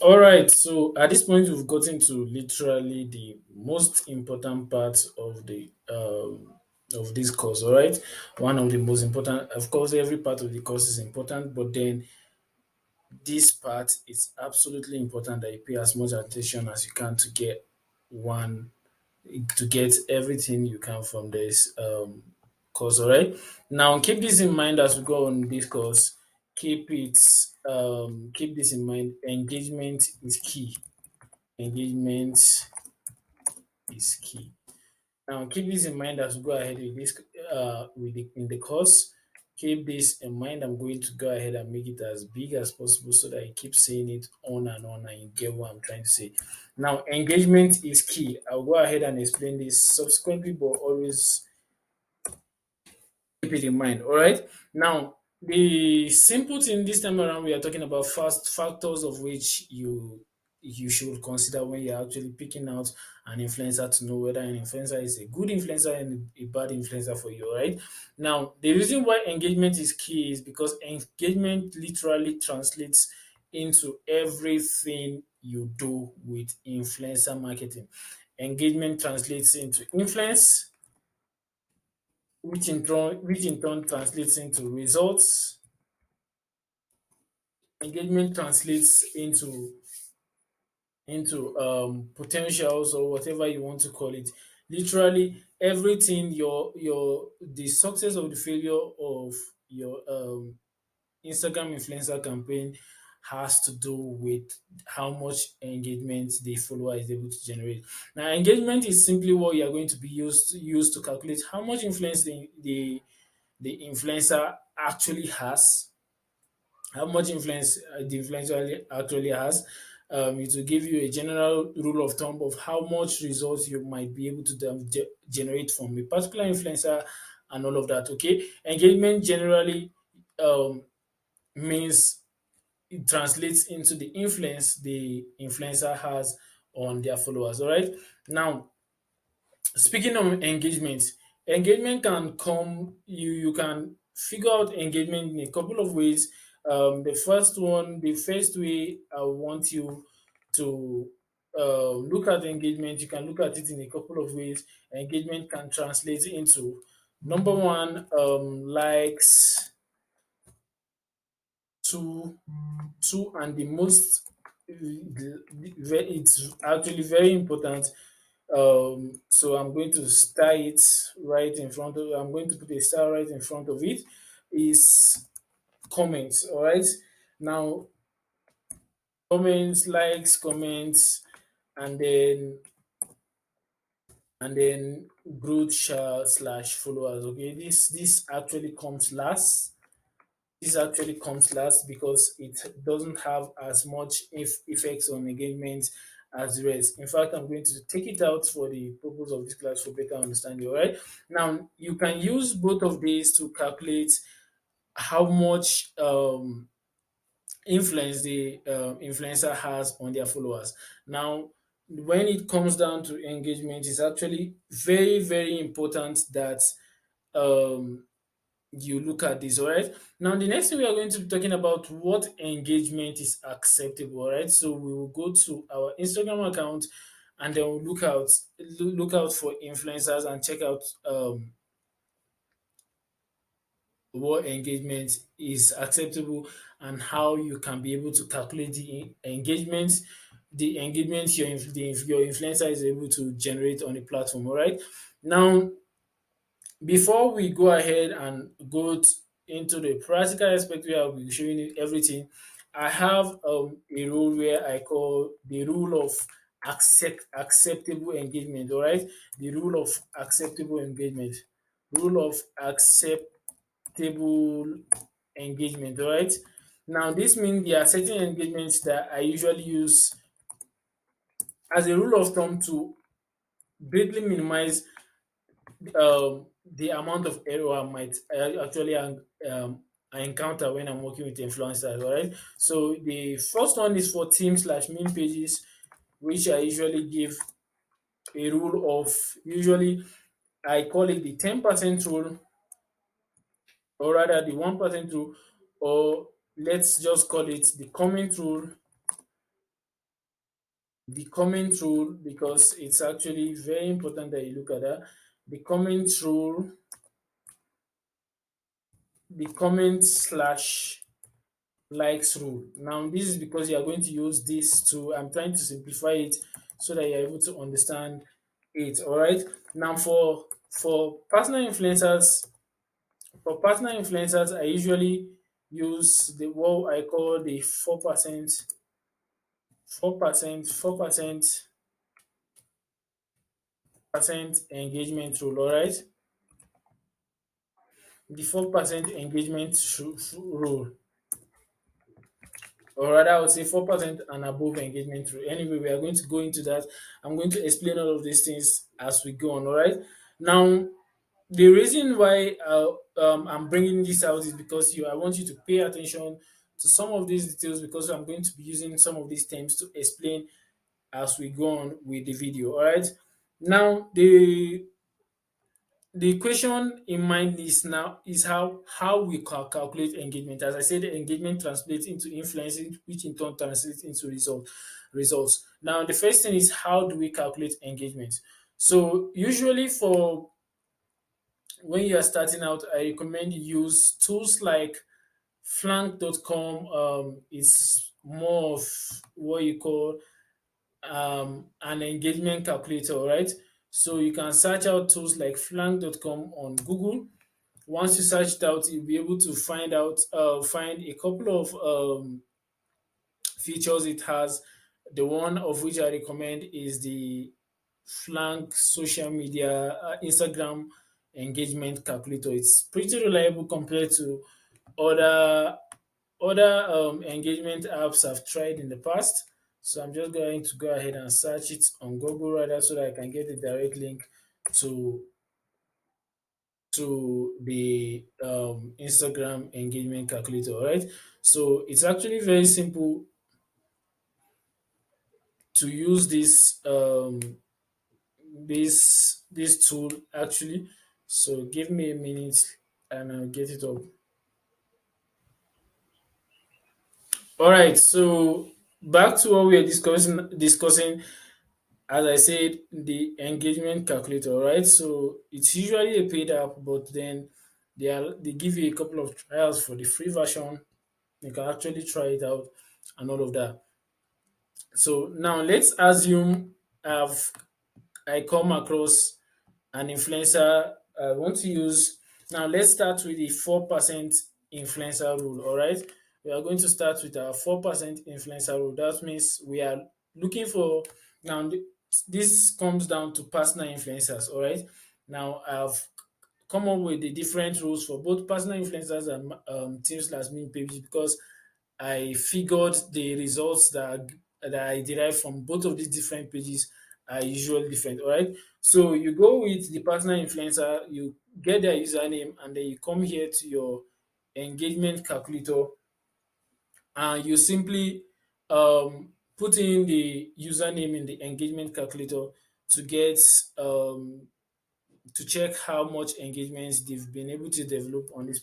All right, so at this point, we've gotten to literally the most important part of this course. All right, one of the most important. Of course, every part of the course is important, but then this part is absolutely important that you pay as much attention as you can one to get everything you can from this course. All right. Now, keep this in mind as we go on this course. Keep this in mind. Engagement is key. Engagement is key. Now, keep this in mind as we go ahead with this in the course. Keep this in mind. I'm going to go ahead and make it as big as possible so that I keep saying it on and you get what I'm trying to say. Now, engagement is key. I'll go ahead and explain this subsequently, but always keep it in mind. All right. Now, the simple thing this time around, we are talking about fast factors of which you should consider when you're actually picking out an influencer to know whether an influencer is a good influencer and a bad influencer for you. All right. Now, the reason why engagement is key is because engagement literally translates into everything you do with influencer marketing. Engagement translates into influence, which in turn translates into results. Engagement translates into potentials or whatever you want to call it. Literally everything your the success or the failure of your Instagram influencer campaign has to do with how much engagement the follower is able to generate. Now, engagement is simply what you are going to be used to calculate how much influence the influencer actually has, how much influence the influencer actually has. It will give you a general rule of thumb of how much results you might be able to generate from a particular influencer and all of that. Okay, engagement generally um, means it translates into the influence the influencer has on their followers. All right, now speaking of engagement, engagement can come, you can figure out engagement in a couple of ways. The first way I want you to look at engagement, you can look at it in a couple of ways. Engagement can translate into number one, likes, two, and the most, it's actually very important. So I'm going to star it right in front of. I'm going to put a star right in front of it. Is comments. All right. Now comments, likes, comments, and then growth slash followers. Okay. This actually comes last. This actually comes last because it doesn't have as much effects on engagement as the rest. In fact, I'm going to take it out for the purpose of this class for better understanding. All right. Now, you can use both of these to calculate how much influence the influencer has on their followers. Now, when it comes down to engagement, it's actually very, very important that um, you look at this, all right? Now, the next thing we are going to be talking about what engagement is acceptable, all right? So we will go to our Instagram account and then we'll look out for influencers and check out what engagement is acceptable and how you can be able to calculate the engagement your influencer is able to generate on the platform. All right. Now, before we go ahead and into the practical aspect where I'll be showing you everything, I have a rule where I call the rule of acceptable engagement. All right, the rule of acceptable engagement, rule of acceptable engagement. All right. Now, this means there are certain engagements that I usually use as a rule of thumb to greatly minimize the amount of error I might actually I encounter when I'm working with influencers. All right. So the first one is for team slash meme pages, which I usually give a rule of usually I call it the 10% rule, or rather the 1% rule, or let's just call it the comment rule, the comment rule, because it's actually very important that you look at that. The comment rule, the comment slash likes rule. Now, this is because you are going to use this to, I'm trying to simplify it so that you're able to understand it. All right. Now, for personal influencers, I usually use the what I call the 4%, 4% engagement rule. All right. The 4% engagement rule, or rather, I would say 4% and above engagement rule. Anyway, we are going to go into that. I'm going to explain all of these things as we go on. All right. Now, the reason why I'm bringing this out is because I want you to pay attention to some of these details, because I'm going to be using some of these terms to explain as we go on with the video. All right. Now, the question in mind is now is how we calculate engagement. As I said, the engagement translates into influencing, which in turn translates into results. Now, the first thing is, how do we calculate engagement? So usually, for when you are starting out, I recommend you use tools like flank.com. Is more of what you call an engagement calculator, right? So you can search out tools like flank.com on Google. Once you search it out, you'll be able to find a couple of features it has. The one of which I recommend is the Flank social media Instagram engagement calculator. It's pretty reliable compared to other engagement apps I've tried in the past. So I'm just going to go ahead and search it on Google rather, so that I can get a direct link to the Instagram engagement calculator. All right. So it's actually very simple to use this tool actually. So give me a minute and I'll get it up. All right. So back to what we are discussing. As I said, the engagement calculator, all right? So it's usually a paid app, but then they give you a couple of trials for the free version. You can actually try it out and all of that. So now let's assume I've I come across an influencer I want to use. Now let's start with the 4% influencer rule. All right, we are going to start with our 4% influencer rule. That means we are looking for now. This comes down to personal influencers. All right, now I've come up with the different rules for both personal influencers and teams last minute pages, because I figured the results that I derive from both of these different pages are usually different. All right. So you go with the partner influencer, you get their username, and then you come here to your engagement calculator, and you simply put in the username in the engagement calculator to get to check how much engagements they've been able to develop on this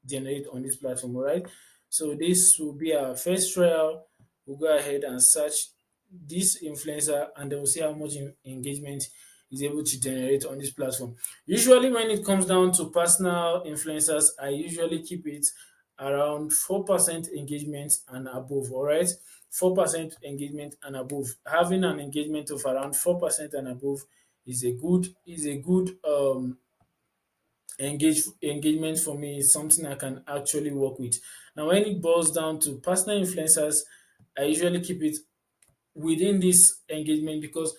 generate on this platform. All right. So this will be our first trial. We'll go ahead and search this influencer, and then we'll see how much engagement is able to generate on this platform. Usually, when it comes down to personal influencers, I usually keep it around 4% engagement and above. All right. 4% engagement and above. Having an engagement of around 4% and above is a good engagement for me. Is something I can actually work with. Now, when it boils down to personal influencers, I usually keep it within this engagement, because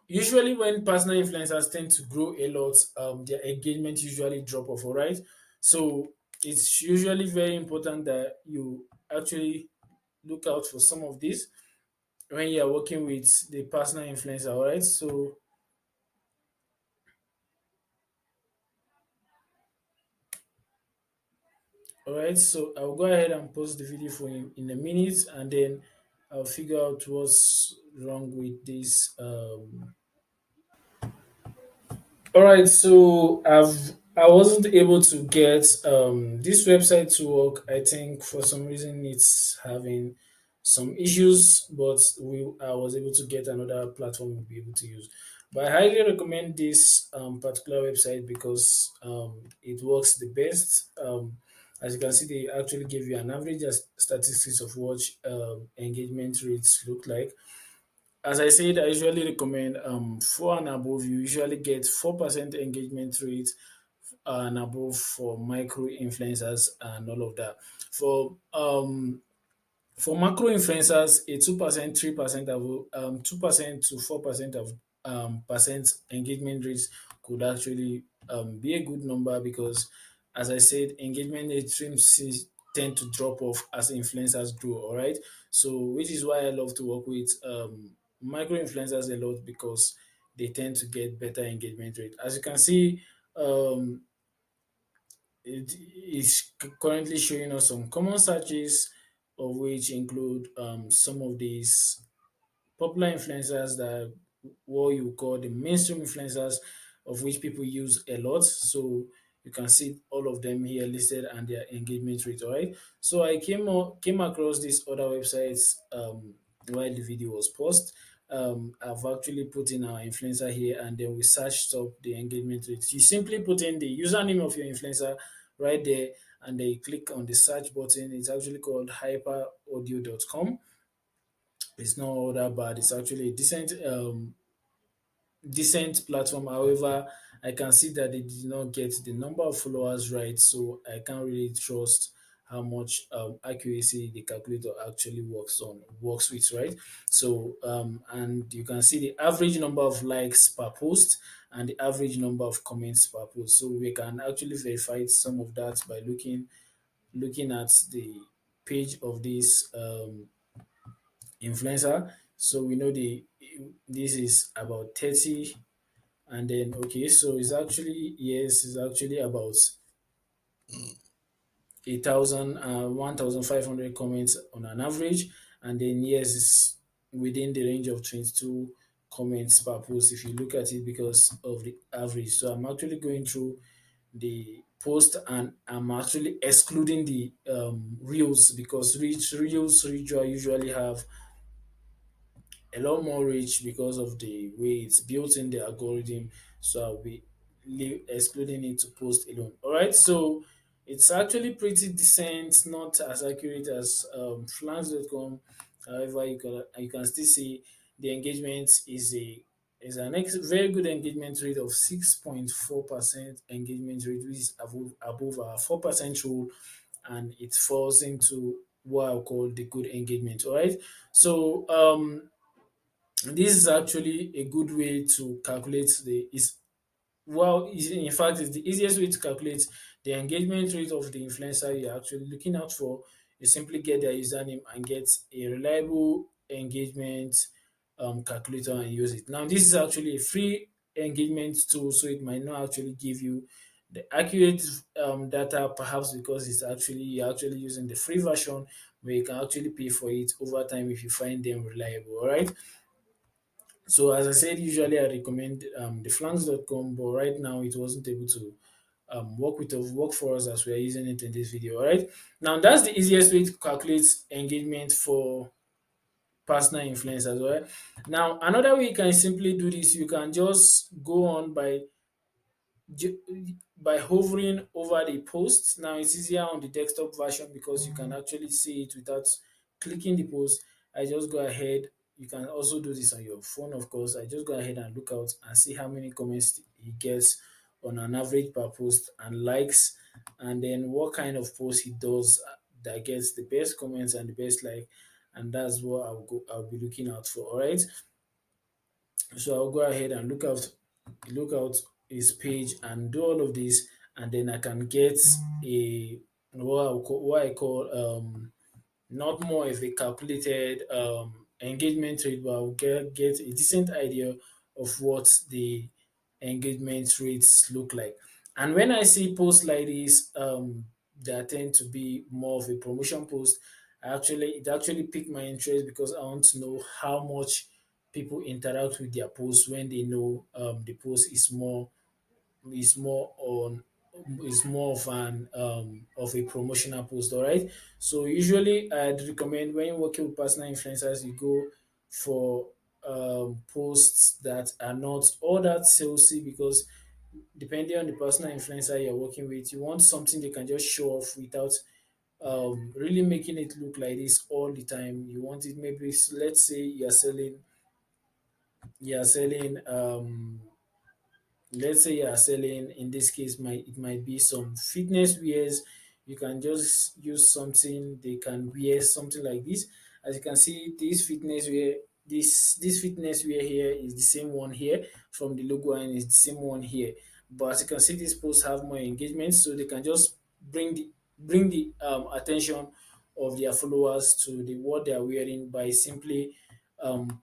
usually when personal influencers tend to grow a lot, their engagement usually drop off. All right, so it's usually very important that you actually look out for some of this when you are working with the personal influencer. All right, so all right, so I'll go ahead and post the video for him in a minute, and then I'll figure out what's wrong with this. All right, so I wasn't able to get this website to work. I think for some reason it's having some issues, but we I was able to get another platform we'll be able to use. But I highly recommend this particular website because it works the best. As you can see, they actually give you an average statistics of what engagement rates look like. As I said, I usually recommend four and above. You usually get 4% engagement rate and above for micro influencers and all of that. For macro influencers, a 2%, 3% of 2% to 4% of percent engagement rates could actually be a good number because, as I said, engagement rates tend to drop off as influencers grow. All right, so which is why I love to work with micro influencers a lot because they tend to get better engagement rate. As you can see, um, it is currently showing us some common searches, of which include some of these popular influencers that what you call the mainstream influencers, of which people use a lot. So you can see all of them here listed and their engagement rate. All right. So I came across these other websites while the video was posted. I've actually put in our influencer here and then we searched up the engagement rate. You simply put in the username of your influencer right there and then you click on the search button. It's actually called hyperaudio.com. It's not all that bad. It's actually a decent platform. However, I can see that they did not get the number of followers right, so I can't really trust how much accuracy the calculator actually works with, right? So and you can see the average number of likes per post and the average number of comments per post. So we can actually verify some of that by looking at the page of this influencer. So we know the this is about 30 and then okay, so it's actually yes, it's actually about 1,500 comments on an average, and then yes, it's within the range of 22 comments per post if you look at it because of the average. So I'm actually going through the post and I'm actually excluding the reels because reels usually have a lot more reach because of the way it's built in the algorithm. So I'll be excluding it to post alone. All right. So it's actually pretty decent, not as accurate as flanks.com. However, you can still see the engagement is an very good engagement rate of 6.4% engagement rate, which is above our 4% rule, and it falls into what I call the good engagement. All right. So this is actually a good way to calculate the is well in fact it's the easiest way to calculate the engagement rate of the influencer you're actually looking out for. You simply get their username and get a reliable engagement calculator and use it. Now this is actually a free engagement tool, so it might not actually give you the accurate data, perhaps because you're actually using the free version, where you can actually pay for it over time if you find them reliable. All right. So as I said, usually I recommend the flanks.com, but right now it wasn't able to work for us as we are using it in this video. All right. Now that's the easiest way to calculate engagement for personal influencers. All right. Now another way you can simply do this, you can just go on ju- by hovering over the post. Now it's easier on the desktop version because you can actually see it without clicking the post. I just go ahead. You can also do this on your phone, of course. I just go ahead and look out and see how many comments he gets on an average per post and likes, and then what kind of post he does that gets the best comments and the best like, and that's what I'll be looking out for. All right. So I'll go ahead and look out his page and do all of this, and then I can get a what I call not more of a calculated engagement rate, but I'll get a decent idea of what the engagement rates look like. And when I see posts like this, that tend to be more of a promotion post, it actually piqued my interest because I want to know how much people interact with their posts when they know the post is more on is more of a promotional post. All right. So usually I'd recommend when you're working with personal influencers, you go for posts that are not all that salesy, because depending on the personal influencer you're working with, you want something they can just show off without really making it look like this all the time. You want it maybe let's say you're selling let's say you are selling, in this case might it might be some fitness wears. You can just use something they can wear, something like this. As you can see, this fitness wear here is the same one here from the logo, and is the same one here. But as you can see, these posts have more engagement, so they can just bring the attention of their followers to the what they are wearing by simply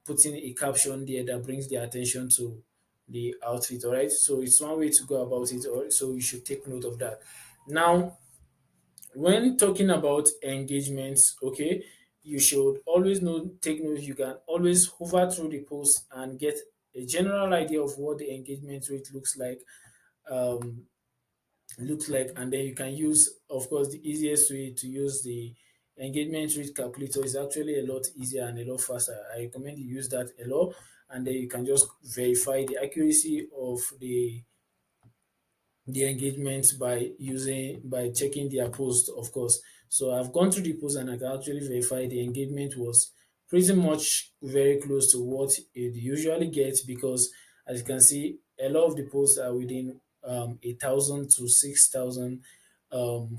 putting a caption there that brings their attention to the outfit. All right, so it's one way to go about it. So you should take note of that. Now, when talking about engagements, okay, you should always take note. You can always hover through the post and get a general idea of what the engagement rate um, looks like, and then you can use, of course, the easiest way to use the engagement rate calculator is actually a lot easier and a lot faster. I recommend you use that a lot, and then you can just verify the accuracy of the engagement by checking their post, of course. So I've gone through the post and I can actually verify the engagement was pretty much very close to what it usually gets, because as you can see, a lot of the posts are within 1,000 to 6,000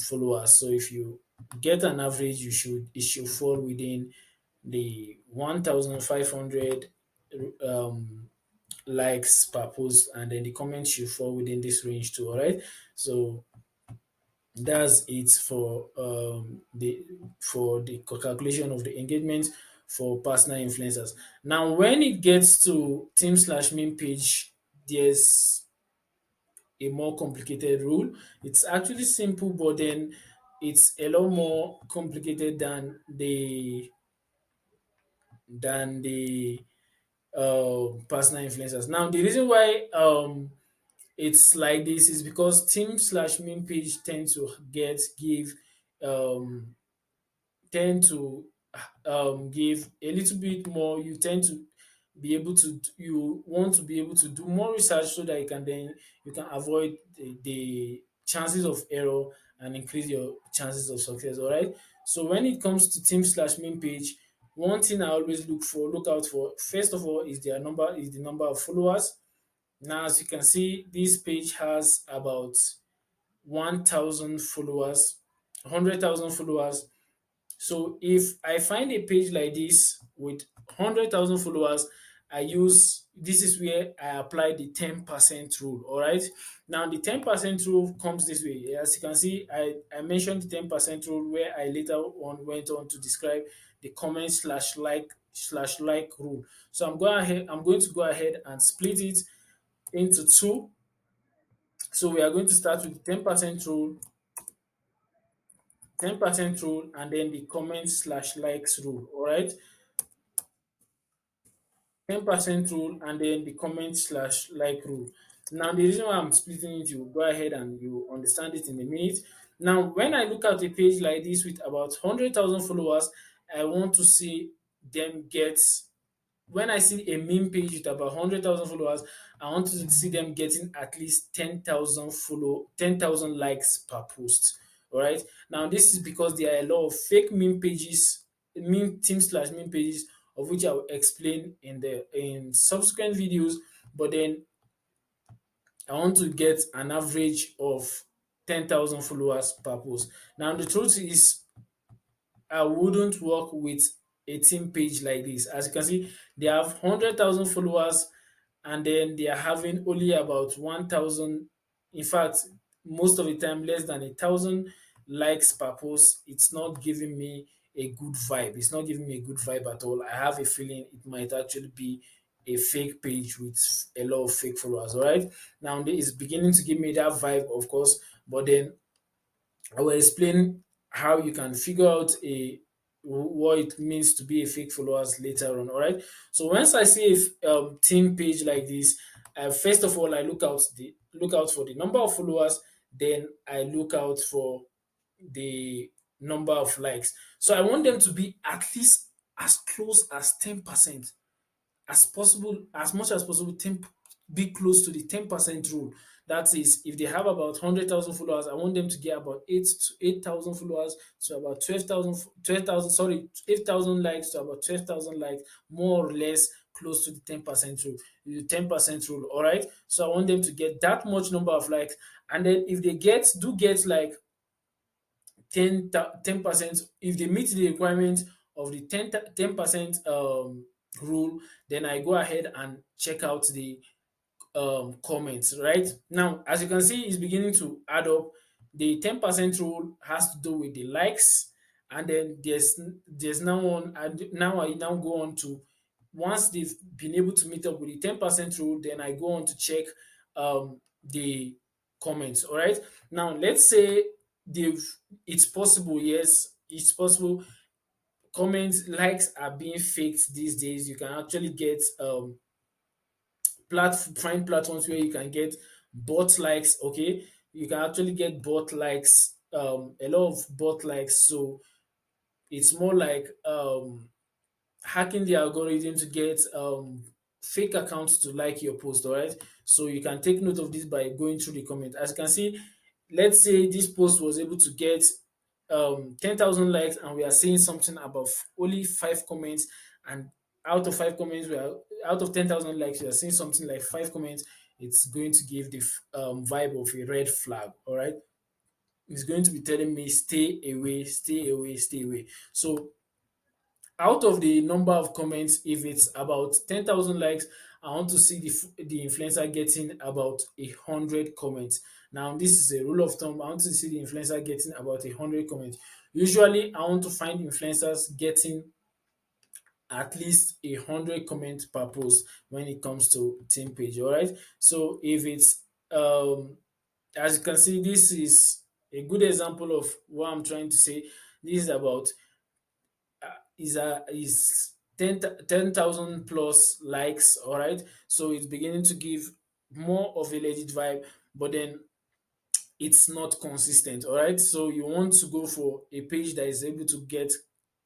followers. So if you get an average, it should fall within the 1,500 um, likes per post, and then the comments should fall within this range too. All right, so that's it for the calculation of the engagement for personal influencers. Now, when it gets to team slash main page, there's a more complicated rule. It's actually simple, but then it's a lot more complicated than the personal influencers. Now, the reason why it's like this is because team slash main page um tend to give a little bit more. You tend to be able to you want to be able to do more research, so that you can avoid the chances of error and increase your chances of success. All right, so when it comes to team slash main page, one thing I always look out for, first of all, is the number of followers. Now, as you can see, this page has about 1,000 followers, 100,000 followers. So if I find a page like this with 100,000 followers, this is where I apply the 10% rule. All right. Now, the 10% rule comes this way. As you can see, I mentioned the 10% rule, where I later on went on to describe the comment slash like rule. So I'm going to go ahead and split it into two. So we are going to start with the 10% rule, and then the comment slash likes rule. All right, 10% rule, and then the comment slash like rule. Now, the reason why I'm splitting it, you go ahead and you understand it in a minute. Now, when I look at a page like this with about 100,000 followers, I want to see them get when I see a meme page with about 100,000 followers, I want to see them getting at least 10,000 likes per post. All right. Now, this is because there are a lot of fake meme pages, meme team slash meme pages, of which I will explain in subsequent videos. But then I want to get an average of 10,000 followers per post. Now, the truth is, I wouldn't work with a team page like this. As you can see, they have 100,000 followers, and then they are having only about 1,000. In fact, most of the time, less than 1,000 likes per post. It's not giving me a good vibe. It's not giving me a good vibe at all. I have a feeling it might actually be a fake page with a lot of fake followers. All right. Now, it's beginning to give me that vibe, of course, but then I will explain how you can figure out what it means to be a fake followers later on. All right. So once I see a team page like this, first of all, I look out for the number of followers, then I look out for the number of likes. So I want them to be at least as close as 10% as possible, as much as possible, be close to the 10% rule. That is, if they have about 100,000 followers, I want them to get about 8,000 followers to about 12,000, sorry, 8,000 likes to about 12,000 likes, more or less close to the 10% rule. The 10% rule, all right? So I want them to get that much number of likes. And then if they get like 10%, if they meet the requirement of the 10% rule, then I go ahead and check out the comments. Right now, as you can see, it's beginning to add up. The 10% rule has to do with the likes, and then there's now one, and now I now go on to, once they've been able to meet up with the 10% rule, then I go on to check the comments. All right, now let's say they've it's possible, yes, it's possible. Comments, likes are being faked these days. You can actually get find platforms where you can get bot likes. Okay, you can actually get bot likes, a lot of bot likes. So it's more like hacking the algorithm to get fake accounts to like your post. All right, so you can take note of this by going through the comment. As you can see, let's say this post was able to get 10,000 likes, and we are seeing something about only 5 comments, and out of 5 comments, we are out of 10,000 likes, we are seeing something like 5 comments. It's going to give the vibe of a red flag. All right, it's going to be telling me stay away, stay away, stay away. So out of the number of comments, if it's about 10,000 likes, I want to see the influencer getting about 100 comments. Now, this is a rule of thumb. I want to see the influencer getting about 100 comments. Usually, I want to find influencers getting at least 100 comments per post when it comes to team page. All right. So if it's as you can see, this is a good example of what I'm trying to say. This is about is 10,000 plus likes. All right, so it's beginning to give more of a legit vibe, but then it's not consistent. All right, so you want to go for a page that is able to get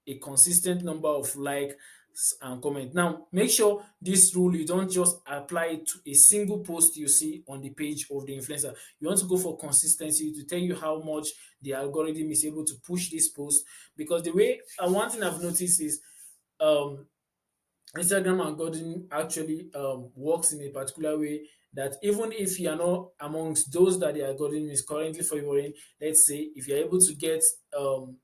a consistent number of likes and comment. Now, make sure this rule you don't just apply it to a single post you see on the page of the influencer. You want to go for consistency to tell you how much the algorithm is able to push this post. Because the way one thing I've noticed is um Instagram algorithm actually works in a particular way that even if you are not amongst those that the algorithm is currently favoring, let's say if you're able to get on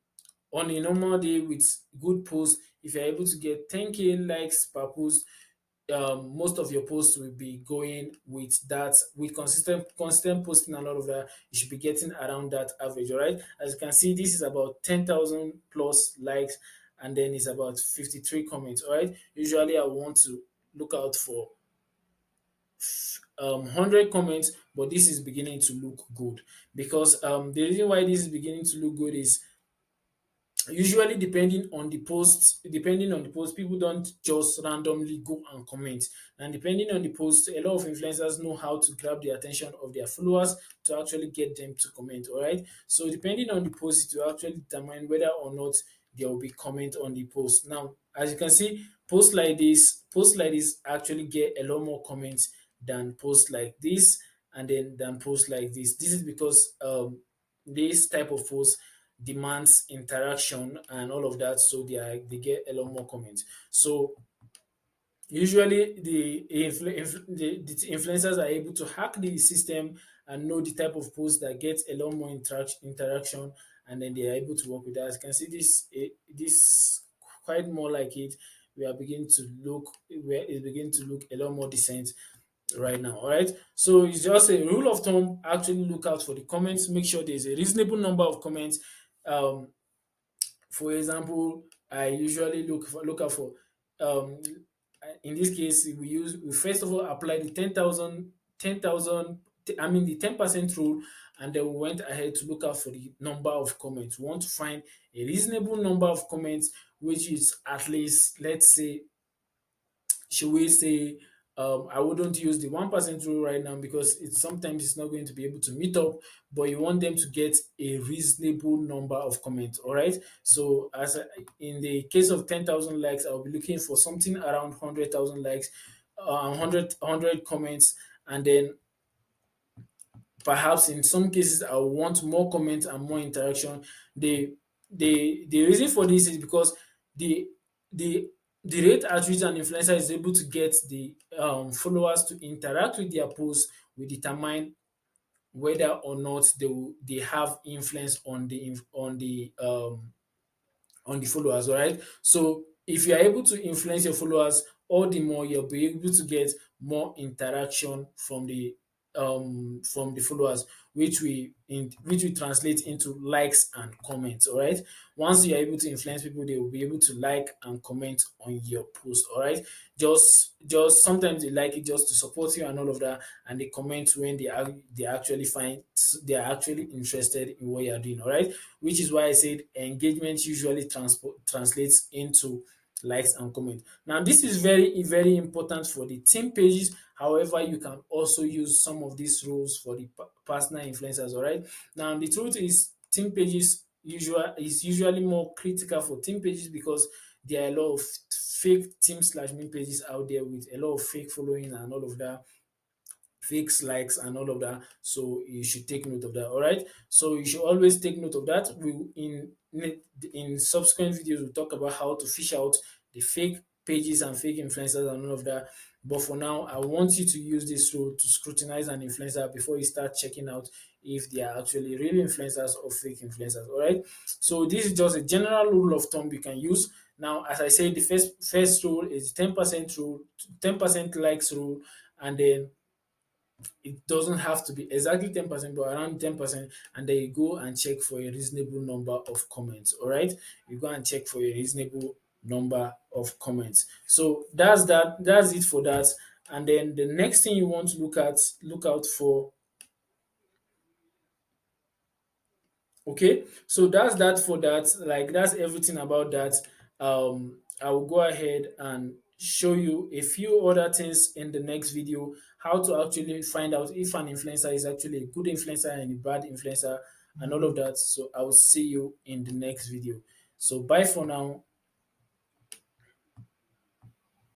a normal day with good posts, if you're able to get 10K likes per post, most of your posts will be going with that, with consistent posting and all of that. You should be getting around that average. All right, as you can see, this is about 10,000 plus likes, and then it's about 53 comments. All right, usually I want to look out for 100 comments, but this is beginning to look good. Because the reason why this is beginning to look good is usually depending on the post, people don't just randomly go and comment. And depending on the post, a lot of influencers know how to grab the attention of their followers to actually get them to comment. All right, so depending on the post, it will actually determine whether or not there will be comment on the post. Now, as you can see, posts like this actually get a lot more comments than posts like this, and then than posts like this. This is because this type of post demands interaction and all of that, so they get a lot more comments. So usually the influencers are able to hack the system and know the type of post that gets a lot more interaction, and then they are able to work with that. As you can see, this quite more like it. We are beginning to look where it's beginning to look a lot more decent right now. All right, so it's just a rule of thumb. Actually look out for the comments, make sure there's a reasonable number of comments. For example, I usually look out for um in this case we first of all apply the 10,000 I mean the 10% rule, and then we went ahead to look out for the number of comments. We want to find a reasonable number of comments, which is at least, let's say, should we say I wouldn't use the 1% rule right now because it's not going to be able to meet up, but you want them to get a reasonable number of comments. All right. So in the case of 10,000 likes, I'll be looking for something around 100,000 likes, 100 comments, and then perhaps in some cases I want more comments and more interaction. The reason for this is because the the the rate at which an influencer is able to get the followers to interact with their posts will determine whether or not they have influence on the followers, all right? So if you are able to influence your followers, all the more you'll be able to get more interaction from the followers, which we translate into likes and comments, all right? Once you are able to influence people, they will be able to like and comment on your post, all right? Just sometimes they like it just to support you and all of that, and they comment when they actually find they are actually interested in what you are doing, all right? Which is why I said engagement usually translates into likes and comments. Now, this is very, very important for the team pages. However, you can also use some of these rules for the personal influencers. All right. Now, the truth is, team pages usually more critical for team pages because there are a lot of fake team slash main pages out there with a lot of fake following and all of that, fixed likes and all of that. So you should take note of that. All right. So you should always take note of that. We in subsequent videos we'll talk about how to fish out the fake pages and fake influencers and all of that. But for now, I want you to use this rule to scrutinize an influencer before you start checking out if they are actually real influencers or fake influencers. All right. So this is just a general rule of thumb you can use. Now, as I said, the first rule is 10% rule, 10% likes rule, and then it doesn't have to be exactly 10%, but around 10%, and then you go and check for a reasonable number of comments. All right, you go and check for a reasonable number of comments. So that's it for that. And then the next thing you want to look out for. Okay, so that's that for that. Like that's everything about that. I will go ahead and show you a few other things in the next video, how to actually find out if an influencer is actually a good influencer and a bad influencer and all of that. So I will see you in the next video. So bye for now.